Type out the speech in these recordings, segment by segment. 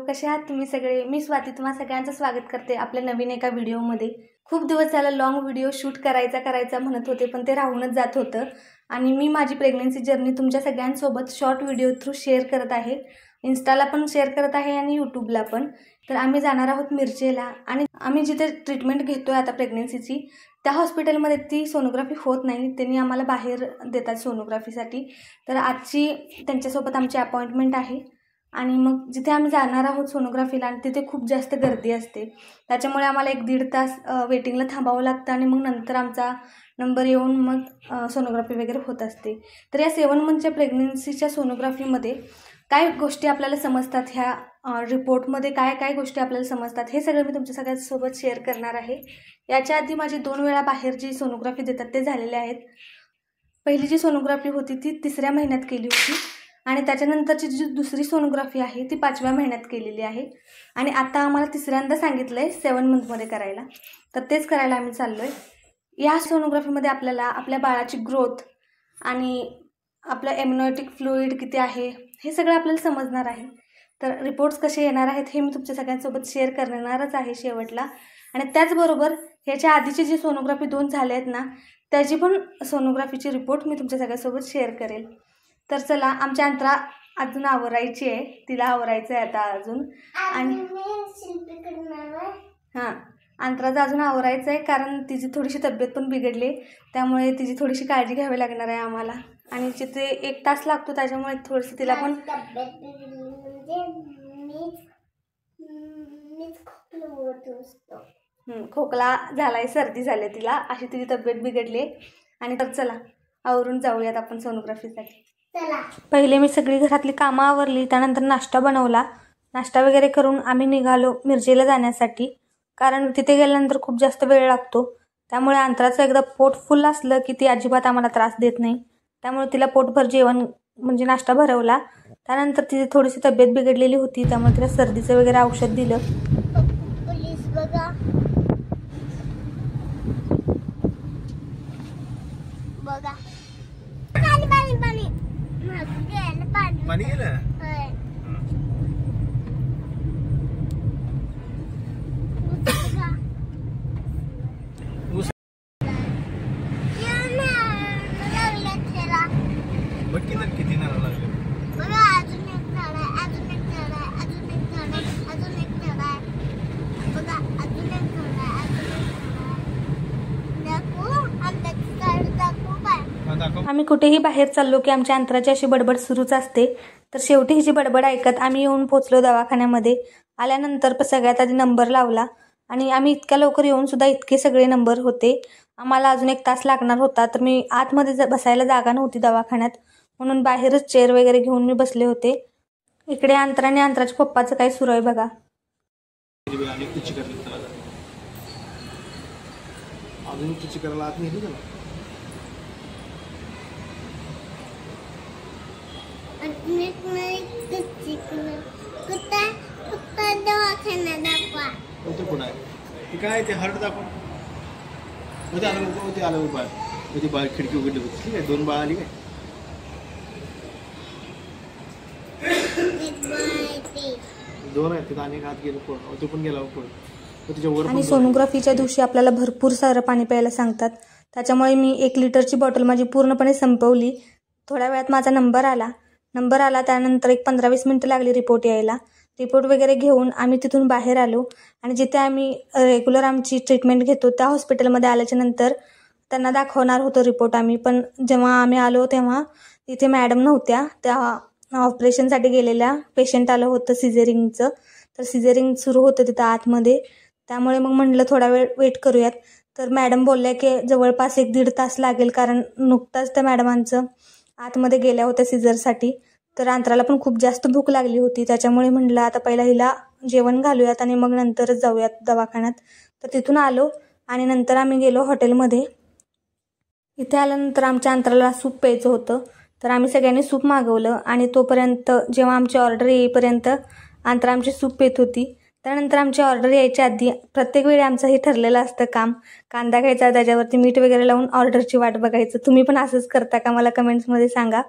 कसे आहात तुम्ही सगळे? मी स्वाती तुम्हा सगळ्यांचं स्वागत करते आपल्या नवीन एका व्हिडिओमध्ये। खूप दिवस झाला लॉंग व्हिडिओ शूट करायचा म्हणत होते, पण ते राहूनच जात होतं आणि मी माझी प्रेग्नन्सी जर्नी तुमच्या सगळ्यांसोबत शॉर्ट व्हिडिओ थ्रू शेअर करत आहे। इंस्टाला पण शेअर करत आहे आणि यूट्यूबला पण। तर आम्ही जाणार आहोत मिरजेला आणि आम्ही जिथे ट्रीटमेंट घेतोय आता प्रेग्नन्सीची त्या हॉस्पिटलमध्ये ती सोनोग्राफी होत नाही, त्यांनी आम्हाला बाहेर देतात सोनोग्राफीसाठी। तर आजची त्यांच्यासोबत आमची अपॉइंटमेंट आहे आणि मग जिथे आम्ही जाणार आहोत सोनोग्राफीला आणि तिथे खूप जास्त गर्दी असते, त्याच्यामुळे आम्हाला 1-1.5 तास वेटिंगला थांबावं लागतं आणि मग नंतर आमचा नंबर येऊन मग सोनोग्राफी वगैरे होत असते। तर या 7 मंथच्या प्रेग्नन्सीच्या सोनोग्राफीमध्ये काय गोष्टी आपल्याला समजतात, ह्या रिपोर्टमध्ये काय काय गोष्टी आपल्याला समजतात, हे सगळं मी तुमच्या सगळ्यांसोबत शेअर करणार आहे। याच्या आधी माझी 2 वेळा बाहेर जी सोनोग्राफी देतात ते झालेले आहेत। पहिली जी सोनोग्राफी होती ती 3ऱ्या महिन्यात केली होती आणि त्याच्यानंतरची जी दुसरी सोनोग्राफी आहे ती 5व्या महिन्यात केलेली आहे आणि आता आम्हाला 3ऱ्यांदा सांगितलं आहे 7 मंथमध्ये करायला, तर तेच करायला आम्ही चाललो आहे। या सोनोग्राफीमध्ये आपल्याला आपल्या बाळाची ग्रोथ आणि आपलं एम्निओटिक फ्लुइड किती आहे हे सगळं आपल्याला समजणार आहे। तर रिपोर्ट्स कसे येणार आहेत हे मी तुमच्या सगळ्यांसोबत शेअर करणारच आहे शेवटला। आणि त्याचबरोबर ह्याच्या आधीची जी सोनोग्राफी 2 झाले आहेत ना, त्याची पण सोनोग्राफीची रिपोर्ट मी तुमच्या सगळ्यांसोबत शेअर करेल। तर चला, आमच्या अंतरा अजून आवरायची आहे, तिला आवरायचं आहे आता अजून। आणि हां, अंतराचं अजून आवरायचं आहे कारण तिची थोडीशी तब्येत पण बिघडली, त्यामुळे तिची थोडीशी काळजी घ्यावी लागणार आहे आम्हाला आणि जिथे 1 तास लागतो त्याच्यामुळे थोडंसं तिला पण खोकला झालाय, सर्दी झाली तिला, अशी तिची तब्येत बिघडली। आणि तर चला आवरून जाऊयात आपण सोनोग्राफीसाठी। पहिले मी सगळी घरातली कामं आवरली, त्यानंतर नाश्ता बनवला। नाश्ता वगैरे करून आम्ही निघालो मिरजेला जाण्यासाठी, कारण तिथे गेल्यानंतर खूप जास्त वेळ लागतो, त्यामुळे अंतराचं एकदा पोट फुल असलं की ती अजिबात आम्हाला त्रास देत नाही, त्यामुळे तिला पोटभर जेवण म्हणजे नाश्ता भरवला। त्यानंतर तिची थोडीशी तब्येत बिघडलेली होती, त्यामुळे तिला सर्दीचं वगैरे औषध दिलं। पाणी गेलं किती नारळ लागले आम्ही कुठेही बाहेर चाललो की आमच्या अंतराची अशी बडबड सुरूच असते। तर शेवटी हिची बडबड ऐकत आम्ही येऊन पोहोचलो दवाखान्यामध्ये। आल्यानंतर सगळ्यात आधी नंबर लावला आणि आम्ही इतक्या लवकर येऊन सुद्धा इतके सगळे नंबर होते, आम्हाला अजून 1 तास लागणार होता। तर मी आतमध्ये बसायला जागा नव्हती दवाखान्यात, म्हणून बाहेरच चेअर वगैरे घेऊन मी बसले होते। इकडे अंतराने अंतराच्या पप्पाचं काय सुरू आहे बघा। काय ते हर्ट दाखव, आलं बाळ, बाळ खिडकी उघडली होती, ठीक आहे, 2 बाळ आली काय, दोन आहेत तिथं, अनेक हात गेलो तो पण गेला पुढे। आणि सोनोग्राफीच्या दिवशी आपल्याला भरपूर सारं पाणी प्यायला सांगतात, त्याच्यामुळे मी 1 लिटरची बॉटल माझी पूर्णपणे संपवली। थोड्या वेळात माझा नंबर आला, त्यानंतर एक 15-20 मिनिटं लागली रिपोर्ट यायला। रिपोर्ट वगैरे घेऊन आम्ही तिथून बाहेर आलो आणि जिथे आम्ही रेग्युलर आमची ट्रीटमेंट घेतो त्या हॉस्पिटलमध्ये आल्याच्या नंतर त्यांना दाखवणार होतो रिपोर्ट आम्ही, पण जेव्हा आम्ही आलो तेव्हा तिथे मॅडम नव्हत्या, त्या ऑपरेशनसाठी गेलेल्या। पेशंट आलं होतं सिझेरिंगचं, तर सिझेरिंग सुरू होतं तिथं आतमध्ये, त्यामुळे मग म्हटलं थोडा वेळ वेट करूयात। तर मॅडम बोलल्या की जवळपास 1-1.5 तास लागेल, कारण नुकताच त्या मॅडमांचं आतमध्ये गेल्या होत्या सिझरसाठी। तर अंतराला पण खूप जास्त भूक लागली होती, त्याच्यामुळे म्हटलं आता पहिला हिला जेवण घालूयात आणि मग नंतरच जाऊयात दवाखान्यात। तर तिथून आलो आणि नंतर आम्ही गेलो हॉटेलमध्ये। इथे आल्यानंतर आमच्या अंतराला सूप प्यायचं होतं, तर आम्ही सगळ्यांनी सूप मागवलं आणि तोपर्यंत जेव्हा आमची ऑर्डर येईपर्यंत अंतरा आमची सूप पित होती। त्यानंतर आमची ऑर्डर यायच्या आधी प्रत्येक वेळी आमचं हे ठरलेलं असतं काम, कांदा घ्यायचा, त्याच्यावरती मीठ वगैरे लावून ऑर्डरची वाट बघायचं। तुम्ही पण असंच करता का? मला कमेंट्समध्ये सांगा।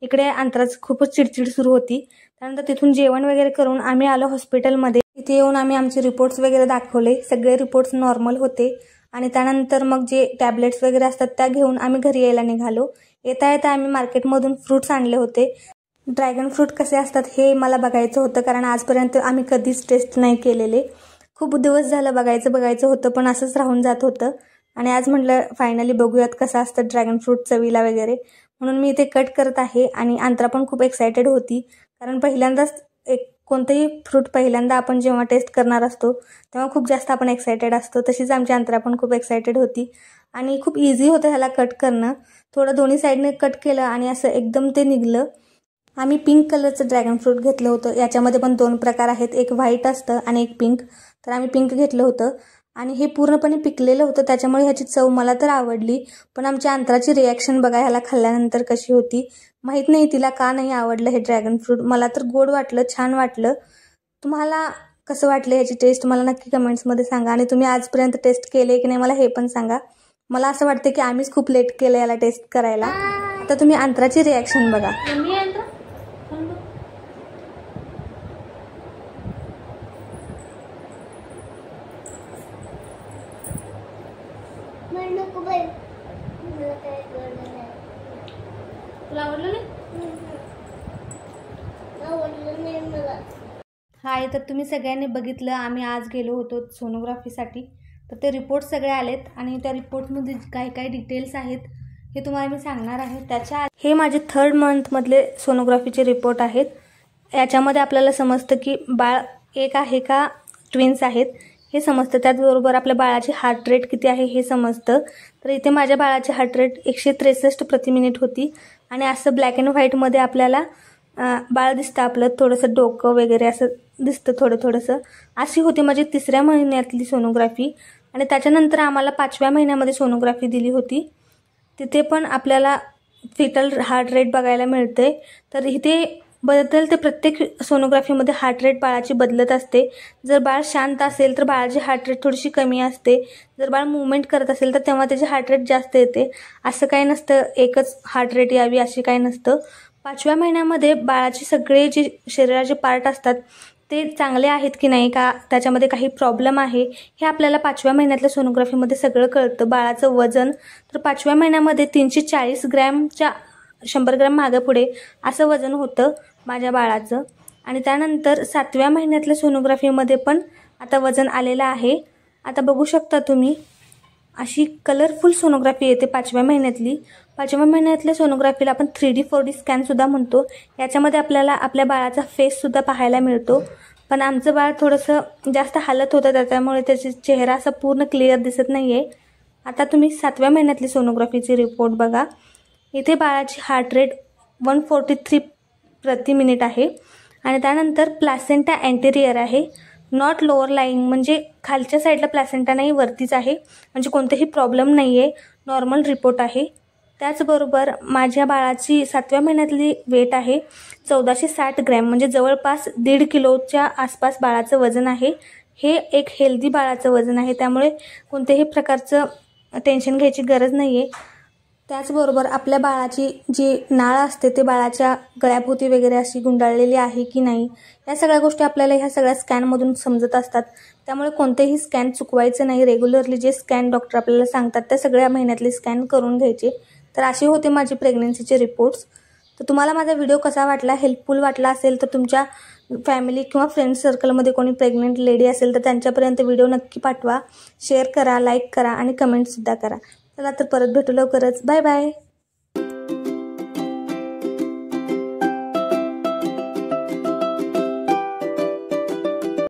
इकडे अंतराच खूपच चिडचिड सुरू होती. त्यानंतर तिथून जेवण वगैरे करून आम्ही आलो हॉस्पिटलमध्ये. इथे येऊन आम्ही आमचे रिपोर्ट्स वगैरे दाखवले. सगळे रिपोर्ट्स नॉर्मल होते आणि त्यानंतर मग जे टॅबलेट्स वगैरे असतात त्या घेऊन आम्ही घरी यायला निघालो. येता येता आम्ही मार्केटमधून फ्रूट्स आणले होते. ड्रॅगन फ्रूट कसे असतात हे मला बघायचं होतं, कारण आजपर्यंत आम्ही कधीच टेस्ट नाही केलेले. खूप दिवस झालं बघायचं होतं, पण असंच राहून जात होतं. आणि आज म्हटलं फायनली बघूयात कसं असतं ड्रॅगन फ्रूट चवीला वगैरे. म्हणून मी इथे कट करत आहे आणि अंतरा पण खूप एक्सायटेड होती, कारण पहिल्यांदाच कोणतंही फ्रूट पहिल्यांदा आपण जेव्हा टेस्ट करणार असतो तेव्हा खूप जास्त आपण एक्सायटेड असतो. तशीच आमची अंतरा पण खूप एक्सायटेड होती आणि खूप इझी होतं ह्याला कट करणं. थोडं दोन्ही साईडने कट केलं आणि असं एकदम ते निघलं. आम्ही पिंक कलरचं ड्रॅगन फ्रूट घेतलं होतं. याच्यामध्ये पण 2 प्रकार आहेत, एक व्हाईट असतं आणि एक पिंक. तर आम्ही पिंक घेतलं होतं आणि हे पूर्णपणे पिकलेलं होतं, त्याच्यामुळे ह्याची चव मला तर आवडली. पण आमच्या अंतराची रिॲक्शन बघा ह्याला खाल्ल्यानंतर कशी होती. माहीत नाही तिला का नाही आवडलं हे ड्रॅगन फ्रूट. मला तर गोड वाटलं, छान वाटलं. तुम्हाला कसं वाटलं ह्याची टेस्ट मला नक्की कमेंट्समध्ये सांगा. आणि तुम्ही आजपर्यंत टेस्ट केले की नाही मला हे पण सांगा. मला असं वाटतं की आम्हीच खूप लेट केलं याला टेस्ट करायला. आता तुम्ही अंतराची रिॲक्शन बघा. हाय, तर तुम्ही सगळ्यांनी बघितलं आम्ही आज गेलो होतो सोनोग्राफीसाठी. तर ते रिपोर्ट सगळे आलेत आणि त्या रिपोर्टमध्ये काही डिटेल्स आहेत हे तुम्हाला मी सांगणार आहे. हे माझे 3rd मंथमधले सोनोग्राफीचे रिपोर्ट आहेत. याच्यामध्ये आपल्याला समजतं की बाळ एक आहे का ट्विन्स आहेत हे समजतं. त्याचबरोबर आपल्या बाळाची हार्ट रेट किती आहे हे समजतं. तर इथे माझ्या बाळाची हार्ट रेट 163 प्रति मिनिट होती आणि असं ब्लॅक अँड व्हाईटमध्ये आपल्याला बाळ दिसतं. आपलं थोडंसं डोकं वगैरे असं दिसतं थोडंसं. अशी होती माझी 3ऱ्या महिन्यातली सोनोग्राफी. आणि त्याच्यानंतर आम्हाला 5व्या महिन्यामध्ये सोनोग्राफी दिली होती. तिथे पण आपल्याला फिटल हार्ट रेट बघायला मिळते. तर इथे बदलते प्रत्येक सोनोग्राफीमध्ये हार्ट रेट बाळाची बदलत असते. जर बाळ शांत असेल तर बाळाची हार्ट रेट थोडीशी कमी असते. जर बाळ मुवमेंट करत असेल तर तेव्हा त्याची हार्ट रेट जास्त येते. असं काही नसतं एकच हार्ट रेट यावी अशी काही नसतं. 5व्या महिन्यामध्ये बाळाचे सगळे जे शरीराचे पार्ट असतात ते चांगले आहेत की नाही, का त्याच्यामध्ये काही प्रॉब्लेम आहे हे आपल्याला 5व्या महिन्यातल्या सोनोग्राफीमध्ये सगळं कळतं. बाळाचं वजन तर 5व्या महिन्यामध्ये 340 ग्रॅमच्या 100 ग्रॅम मागे पुढे असं वजन होतं माझ्या बाळाचं. आणि त्यानंतर 7व्या महिन्यातल्या सोनोग्राफीमध्ये पण आता वजन आलेलं आहे. आता बघू शकता तुम्ही अशी कलरफुल सोनोग्राफी येते 5व्या महिन्यातली. 5व्या महिन्यातल्या सोनोग्राफीला आपण 3D 4D स्कॅनसुद्धा म्हणतो. याच्यामध्ये आपल्याला आपल्या बाळाचा फेससुद्धा पाहायला मिळतो. पण आमचं बाळ थोडंसं जास्त हालत होतं, त्याच्यामुळे त्याचा चेहरा असा पूर्ण क्लिअर दिसत नाही आहे. आता तुम्ही 7व्या महिन्यातली सोनोग्राफीची रिपोर्ट बघा. इथे बाळाची हार्ट रेट 143 प्रति मिनिट आहे. आणि त्यानंतर प्लॅसेंटा अँटेरियर आहे, नॉट लोअर लाईंग, म्हणजे खालच्या साईडला प्लॅसेंटा नाही, वरतीच आहे. म्हणजे कोणतेही प्रॉब्लेम नाही आहे, नॉर्मल रिपोर्ट आहे. त्याचबरोबर माझ्या बाळाची 7व्या महिन्यातली वेट आहे 1460 ग्रॅम, म्हणजे जवळपास 1.5 किलोच्या आसपास बाळाचं वजन आहे. हे एक हेल्दी बाळाचं वजन आहे, त्यामुळे कोणत्याही प्रकारचं टेन्शन घ्यायची गरज नाही आहे. त्याचबरोबर आपल्या बाळाची जी नाळ असते ते बाळाच्या गळ्याभोवती वगैरे अशी गुंडाळलेली आहे की नाही, या सगळ्या गोष्टी आपल्याला ह्या सगळ्या स्कॅनमधून समजत असतात. त्यामुळे कोणतेही स्कॅन चुकवायचं नाही. रेग्युलरली जे स्कॅन डॉक्टर आपल्याला सांगतात त्या सगळ्या महिन्यातले स्कॅन करून घ्यायचे. तर असे होते माझे प्रेग्नन्सीचे रिपोर्ट्स. तर तुम्हाला माझा व्हिडिओ कसा वाटला, हेल्पफुल वाटला असेल तर तुमच्या फॅमिली किंवा फ्रेंड सर्कलमध्ये कोणी प्रेग्नंट लेडी असेल तर त्यांच्यापर्यंत व्हिडिओ नक्की पाठवा. शेअर करा, लाईक करा आणि कमेंटसुद्धा करा. चला तर परत भेटू लवकरच. Bye bye.